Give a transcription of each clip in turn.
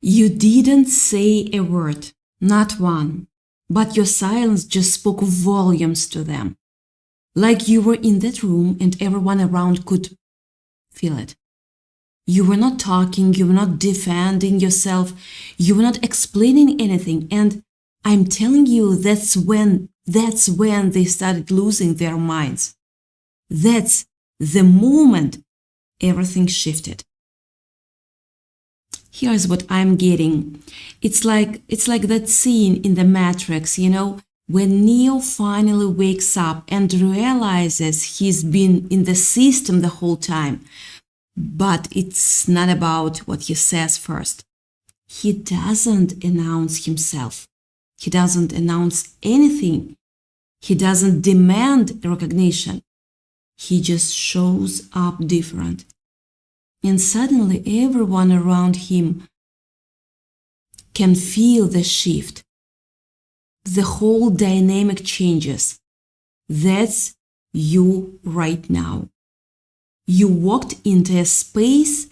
You didn't say a word, not one, but your silence just spoke volumes to them. Like you were in that room and everyone around could feel it. You were not talking, you were not defending yourself, you were not explaining anything. And I'm telling you, that's when they started losing their minds. That's the moment everything shifted. Here's what I'm getting. It's like that scene in the Matrix, when Neo finally wakes up and realizes he's been in the system the whole time. But it's not about what he says first. He doesn't announce himself. He doesn't announce anything. He doesn't demand recognition. He just shows up different. And suddenly everyone around him can feel the shift. The whole dynamic changes. That's you right now. You walked into a space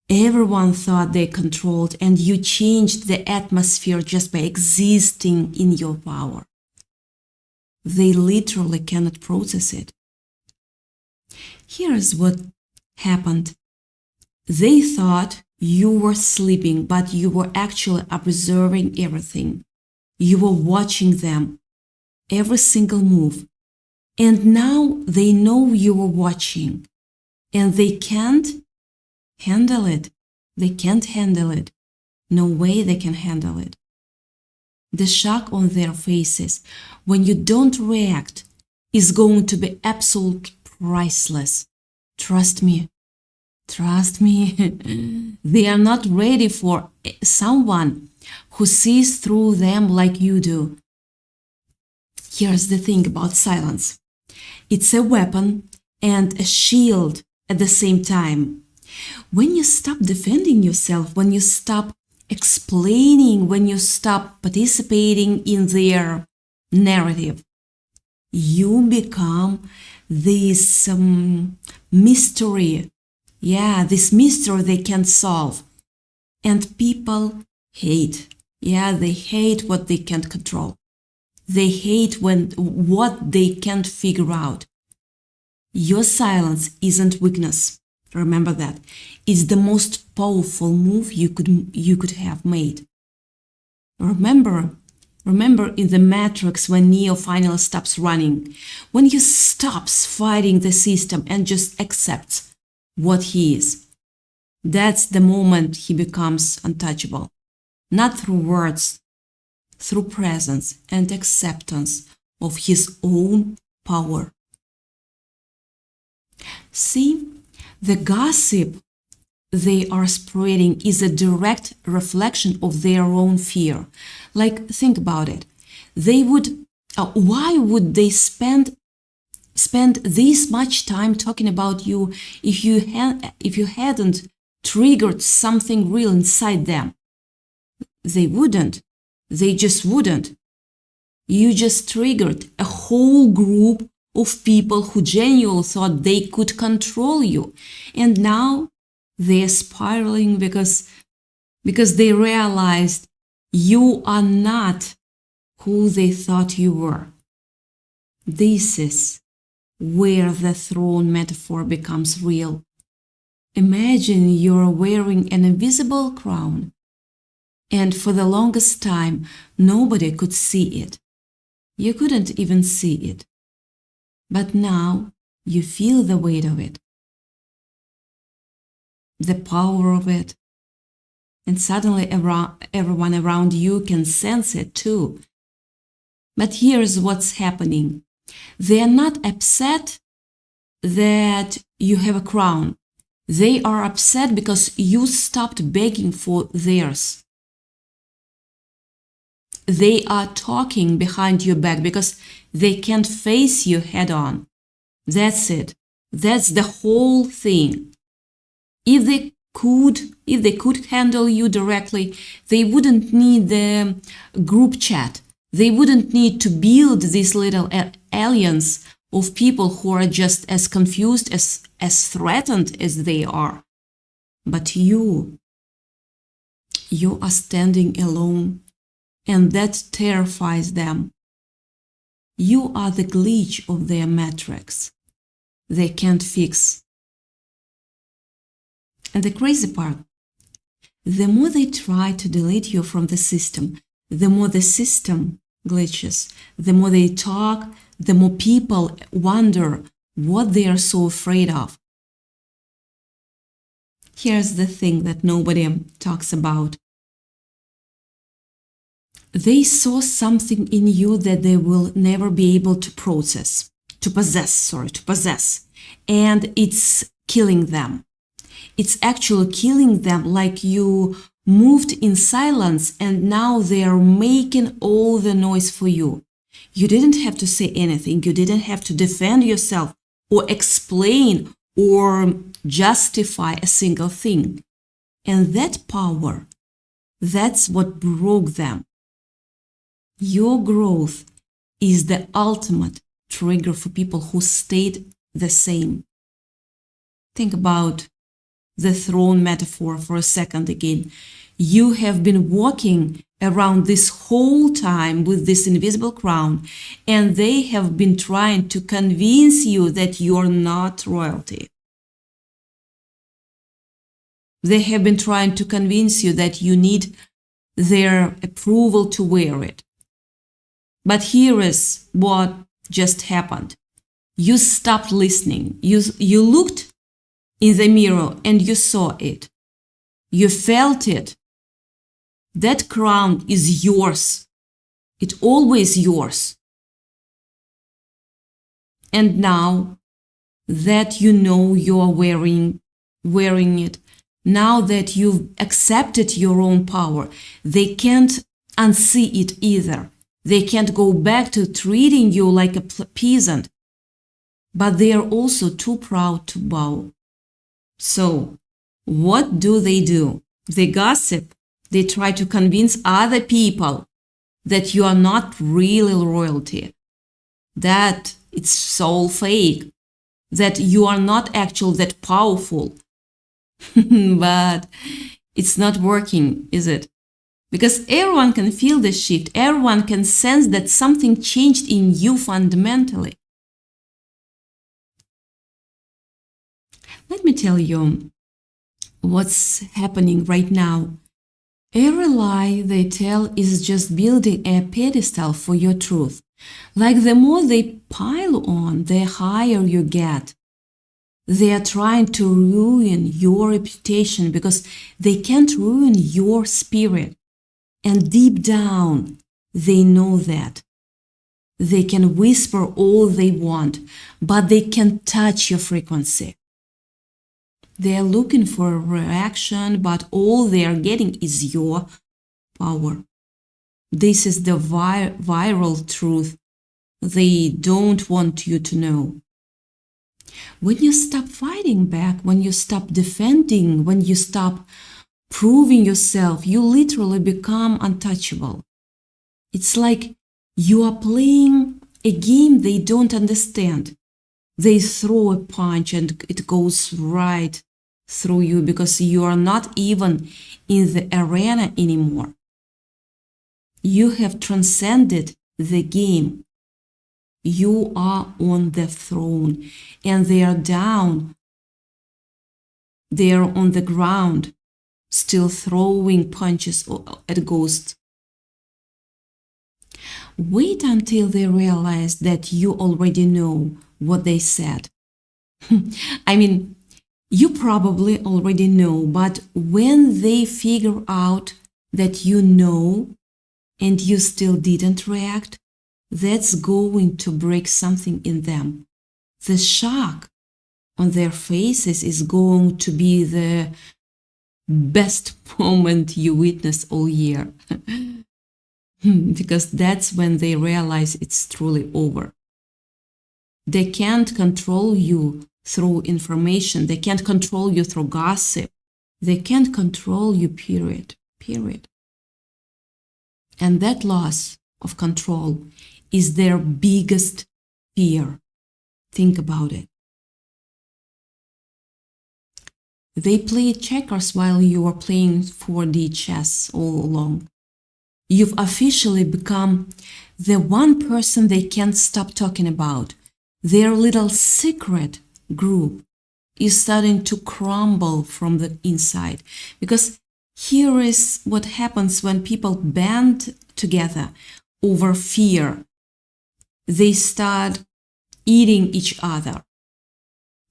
everyone thought they controlled, and you changed the atmosphere just by existing in your power. They literally cannot process it. Here's what happened. They thought you were sleeping, but you were actually observing everything. You were watching them, every single move. And now they know you were watching, and they can't handle it. They can't handle it. No way they can handle it. The shock on their faces when you don't react is going to be absolutely priceless. Trust me. Trust me. They are not ready for someone who sees through them like you do. Here's the thing about silence. It's a weapon and a shield at the same time. When you stop defending yourself, when you stop explaining, when you stop participating in their narrative, you become this mystery. Yeah, this mystery they can't solve. And people hate. Yeah, they hate what they can't control. They hate what they can't figure out. Your silence isn't weakness. Remember that. It's the most powerful move you could have made. Remember in the Matrix when Neo finally stops running, when he stops fighting the system and just accepts what he is. That's the moment he becomes untouchable. Not through words, through presence and acceptance of his own power. See, the gossip they are spreading is a direct reflection of their own fear. Like, think about it. Why would they spend this much time talking about you if you hadn't triggered something real inside them? They wouldn't. They just wouldn't. You just triggered a whole group of people who genuinely thought they could control you. And now they're spiraling because they realized you are not who they thought you were. This is where the throne metaphor becomes real. Imagine you're wearing an invisible crown, and for the longest time, nobody could see it. You couldn't even see it. But now you feel the weight of it, the power of it, and suddenly everyone around you can sense it too. But here's what's happening. They are not upset that you have a crown. They are upset because you stopped begging for theirs. They are talking behind your back because they can't face you head on. That's it. That's the whole thing. If they could handle you directly, they wouldn't need the group chat. They wouldn't need to build this little alliance of people who are just as confused, as threatened as they are. But you You are standing alone, and that terrifies them. You are the glitch of their matrix. They can't fix. And the crazy part, the more they try to delete you from the system, the more the system glitches, the more they talk, the more people wonder what they are so afraid of. Here's the thing that nobody talks about. They saw something in you that they will never be able to possess. And it's killing them. It's actually killing them, like you moved in silence and now they are making all the noise for you. You didn't have to say anything. You didn't have to defend yourself or explain or justify a single thing. And that power, that's what broke them. Your growth is the ultimate trigger for people who stayed the same. Think about the throne metaphor for a second again. You have been walking around this whole time with this invisible crown, and they have been trying to convince you that you're not royalty. They have been trying to convince you that you need their approval to wear it. But here is what just happened. You stopped listening. You looked in the mirror and you saw it. You felt it. That crown is yours. It's always yours. And now that you know you're wearing it, now that you've accepted your own power, they can't unsee it either. They can't go back to treating you like a peasant. But they are also too proud to bow. So, what do? They gossip. They try to convince other people that you are not really royalty, that it's all fake, that you are not actually that powerful. But it's not working, is it? Because everyone can feel the shift. Everyone can sense that something changed in you fundamentally. Let me tell you what's happening right now. Every lie they tell is just building a pedestal for your truth. Like the more they pile on, the higher you get. They are trying to ruin your reputation because they can't ruin your spirit. And deep down, they know that. They can whisper all they want, but they can't touch your frequency. They are looking for a reaction, but all they are getting is your power. This is the viral truth they don't want you to know. When you stop fighting back, when you stop defending, when you stop proving yourself, you literally become untouchable. It's like you are playing a game they don't understand. They throw a punch and it goes right through you because you are not even in the arena anymore. You have transcended the game. You are on the throne and they are down. They are on the ground, still throwing punches at ghosts. Wait until they realize that you already know what they said. I mean, you probably already know, but when they figure out that you know and you still didn't react, that's going to break something in them. The shock on their faces is going to be the best moment you witness all year. Because that's when they realize it's truly over. They can't control you through information. They can't control you through gossip. They can't control you, period. And that loss of control is their biggest fear. Think about it. They played checkers while you were playing 4D chess all along. You've officially become the one person they can't stop talking about. Their little secret group is starting to crumble from the inside. Because here is what happens when people band together over fear. They start eating each other.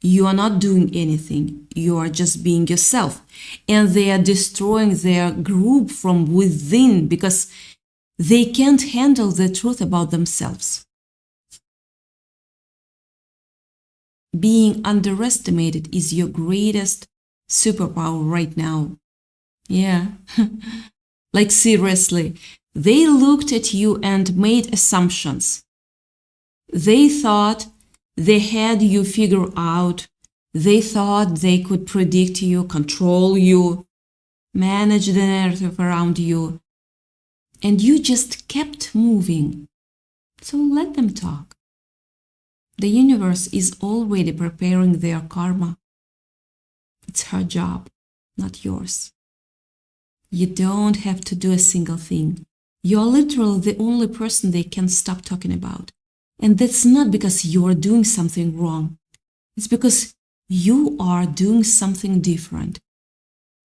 You are not doing anything. You are just being yourself. And they are destroying their group from within because they can't handle the truth about themselves. Being underestimated is your greatest superpower right now. Yeah. Like seriously, they looked at you and made assumptions. They thought they had you figured out. They thought they could predict you, control you, manage the narrative around you. And you just kept moving. So let them talk. The universe is already preparing their karma. It's her job, not yours. You don't have to do a single thing. You're literally the only person they can stop talking about. And that's not because you are doing something wrong. It's because you are doing something different.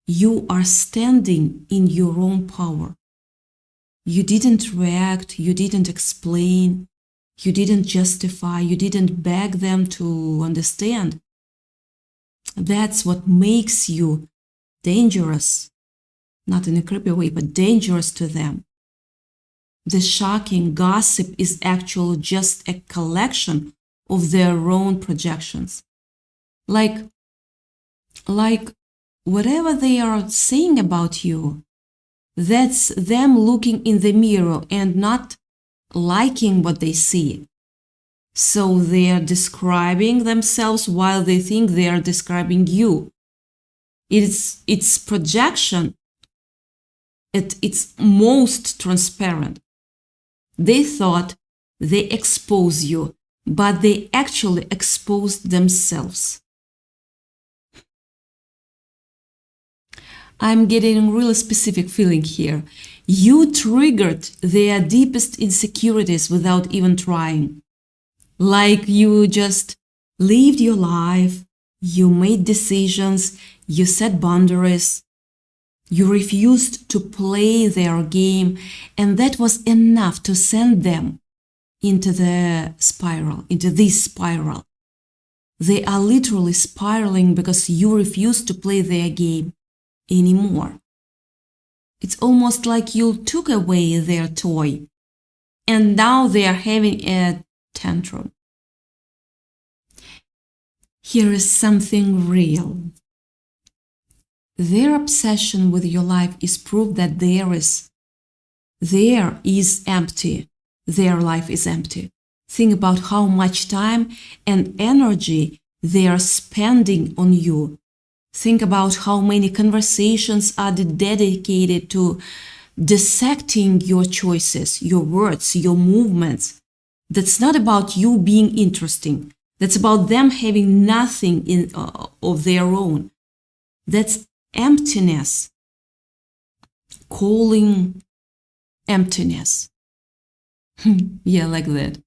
You are standing in your own power. You didn't react, you didn't explain, you didn't justify, you didn't beg them to understand. That's what makes you dangerous. Not in a creepy way, but dangerous to them. The shocking gossip is actually just a collection of their own projections. Like whatever they are saying about you, that's them looking in the mirror and not liking what they see. So they are describing themselves while they think they are describing you. It's projection at its most transparent. They thought they expose you, but they actually exposed themselves. I'm getting a really specific feeling here. You triggered their deepest insecurities without even trying. Like you just lived your life, you made decisions, you set boundaries, you refused to play their game, and that was enough to send them into this spiral. They are literally spiraling because you refuse to play their game anymore. It's almost like you took away their toy, and now they are having a tantrum. Here is something real. Their obsession with your life is proof that there is empty. Their life is empty. Think about how much time and energy they are spending on you. Think about how many conversations are dedicated to dissecting your choices, your words, your movements. That's not about you being interesting. That's about them having nothing of their own. That's emptiness. Calling emptiness. Yeah, like that.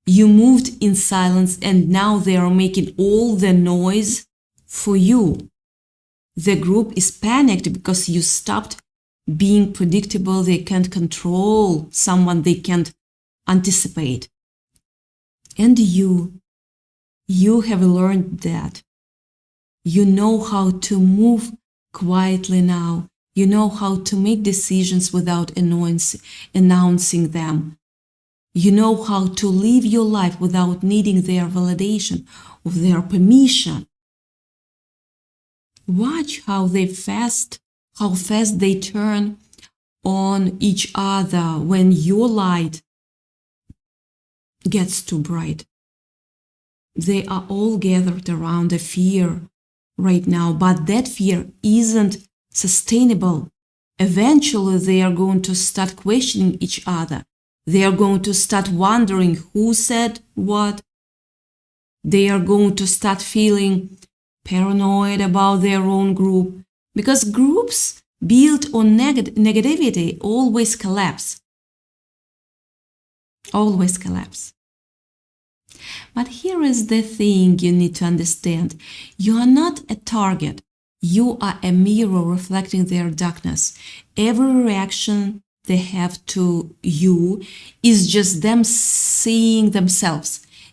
You moved in silence and now they are making all the noise for you. The group is panicked because you stopped being predictable. They can't control someone they can't anticipate. And you have learned that. You know how to move quietly now. You know how to make decisions without announcing them. You know how to live your life without needing their validation or their permission. Watch how fast they turn on each other when your light gets too bright. They are all gathered around a fear right now, but that fear isn't sustainable. Eventually, they are going to start questioning each other. They are going to start wondering who said what. They are going to start feeling paranoid about their own group, because groups built on negativity always collapse. Always collapse. But here is the thing you need to understand. You are not a target. You are a mirror reflecting their darkness. Every reaction they have to you is just them seeing themselves,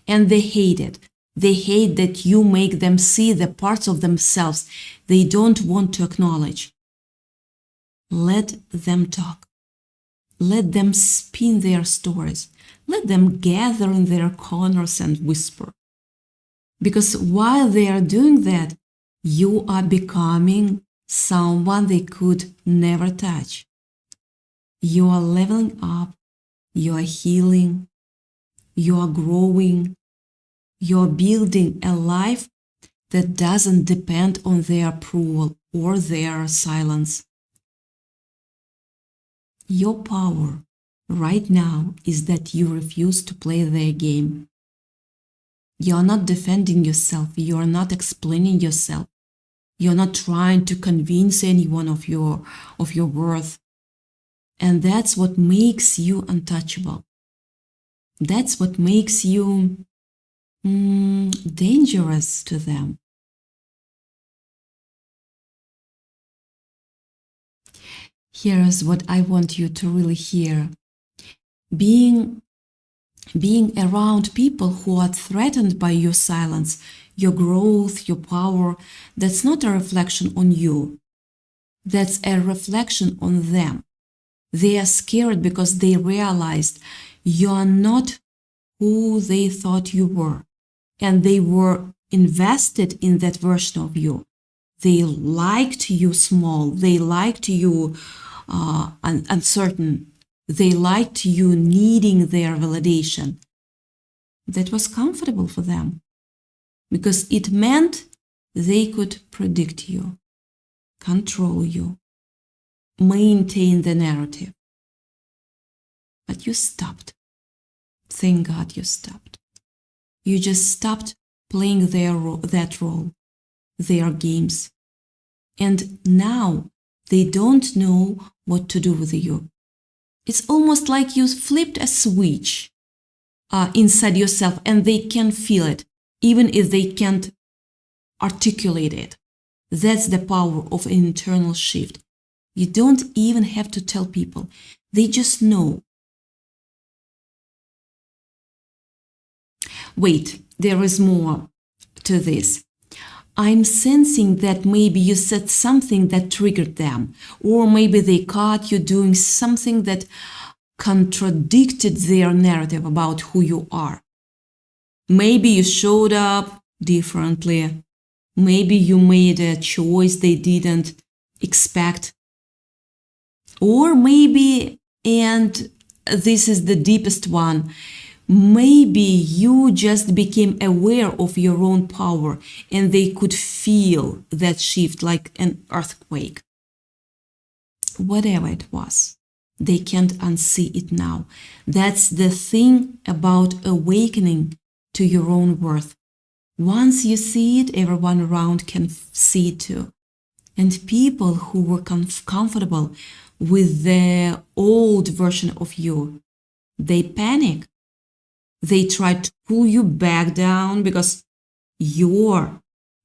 and they hate it. They hate that you make them see the parts of themselves they don't want to acknowledge. Let them talk. Let them spin their stories. Let them gather in their corners and whisper. Because while they are doing that, you are becoming someone they could never touch. You are leveling up. You are healing. You are growing. You are building a life that doesn't depend on their approval or their silence. Your power right now is that you refuse to play their game. You are not defending yourself. You are not explaining yourself. You are not trying to convince anyone of your worth. And that's what makes you untouchable. That's what makes you dangerous to them. Here is what I want you to really hear. Being around people who are threatened by your silence, your growth, your power, that's not a reflection on you. That's a reflection on them. They are scared because they realized you are not who they thought you were. And they were invested in that version of you. They liked you small. They liked you uncertain. They liked you needing their validation. That was comfortable for them because it meant they could predict you, control you, maintain the narrative. But you stopped. Thank God you stopped. You just stopped playing that role, their games. And now they don't know what to do with you. It's almost like you flipped a switch inside yourself and they can feel it, even if they can't articulate it. That's the power of an internal shift. You don't even have to tell people. They just know. Wait, there is more to this. I'm sensing that maybe you said something that triggered them, or maybe they caught you doing something that contradicted their narrative about who you are. Maybe you showed up differently. Maybe you made a choice they didn't expect. Or maybe, and this is the deepest one, maybe you just became aware of your own power and they could feel that shift like an earthquake. Whatever it was, they can't unsee it now. That's the thing about awakening to your own worth. Once you see it, everyone around can see it too. And people who were comfortable with the old version of you, they panic. They try to pull you back down because your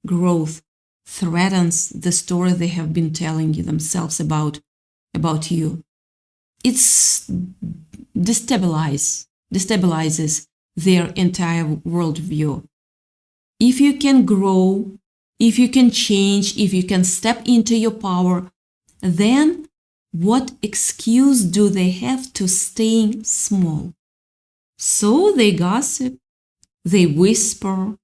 growth threatens the story they have been telling you themselves about you. It destabilizes their entire worldview. If you can grow, if you can change, if you can step into your power, then what excuse do they have to staying small? So they gossip, they whisper,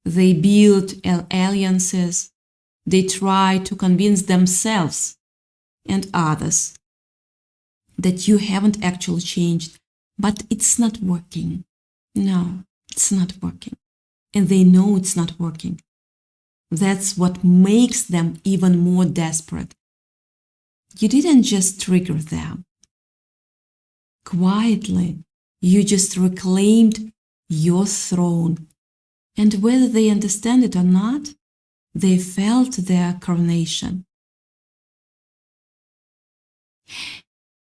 they build alliances, they try to convince themselves and others that you haven't actually changed, but it's not working. No, it's not working. And they know it's not working. That's what makes them even more desperate. You didn't just trigger them. Quietly, you just reclaimed your throne. And whether they understand it or not, They felt their coronation.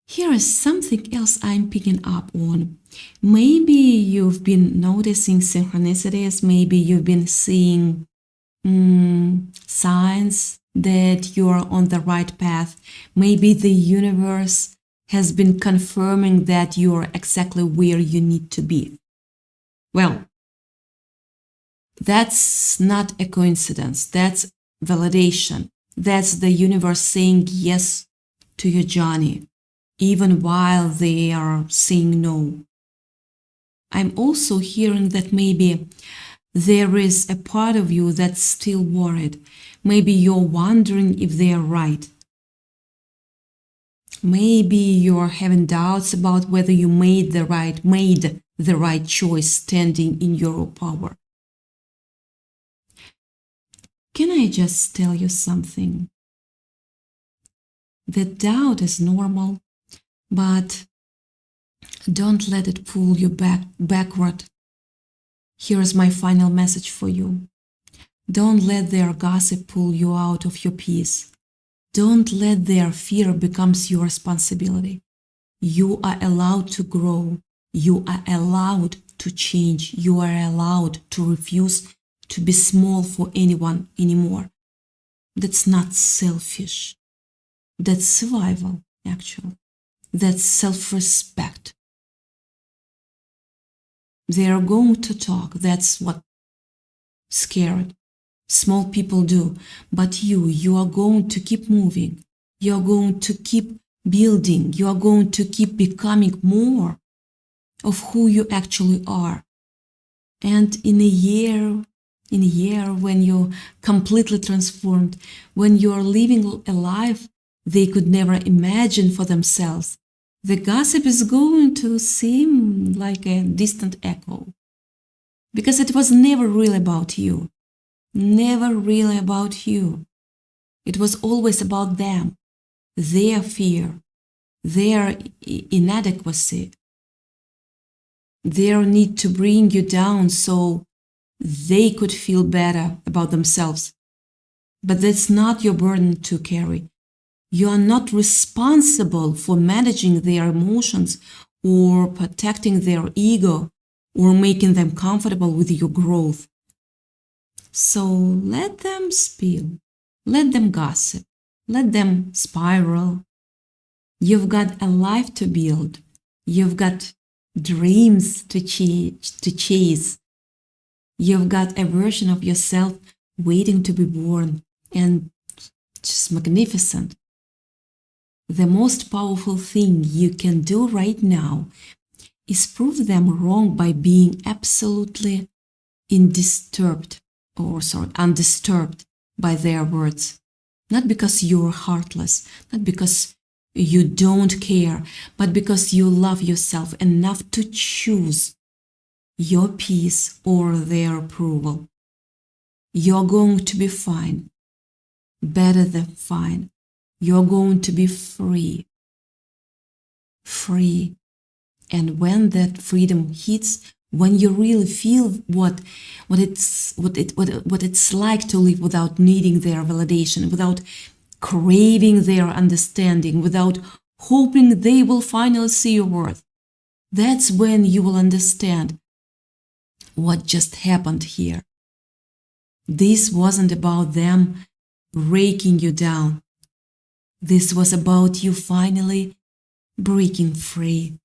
Here is something else I'm picking up on. Maybe you've been noticing synchronicities, maybe you've been seeing signs that you're on the right path. Maybe the universe has been confirming that you're exactly where you need to be. Well, that's not a coincidence. That's validation. That's the universe saying yes to your journey, even while they are saying no. I'm also hearing that maybe there is a part of you that's still worried. Maybe you're wondering if they are right. Maybe you're having doubts about whether you made the right choice standing in your power. Can I just tell you something? The doubt is normal, but don't let it pull you backward. Here is my final message for you. Don't let their gossip pull you out of your peace. Don't let their fear become your responsibility. You are allowed to grow. You are allowed to change. You are allowed to refuse to be small for anyone anymore. That's not selfish. That's survival, actually. That's self-respect. They are going to talk. That's what scared small people do. But you are going to keep moving. You are going to keep building. You are going to keep becoming more of who you actually are. And in a year when you're completely transformed, when you're living a life they could never imagine for themselves, the gossip is going to seem like a distant echo. Because it was never really about you. Never really about you. It was always about them, their fear, their inadequacy, their need to bring you down so they could feel better about themselves. But that's not your burden to carry. You are not responsible for managing their emotions or protecting their ego or making them comfortable with your growth. So let them spill, let them gossip, let them spiral. You've got a life to build. You've got dreams to chase. You've got a version of yourself waiting to be born, and just magnificent. The most powerful thing you can do right now is prove them wrong by being absolutely undisturbed by their words. Not because you're heartless, not because you don't care, but because you love yourself enough to choose your peace or their approval. You're going to be fine, better than fine. You're going to be free. Free. And when that freedom hits, when you really feel what it's like to live without needing their validation, without craving their understanding, without hoping they will finally see your worth, that's when you will understand what just happened here. This wasn't about them breaking you down. This was about you finally breaking free.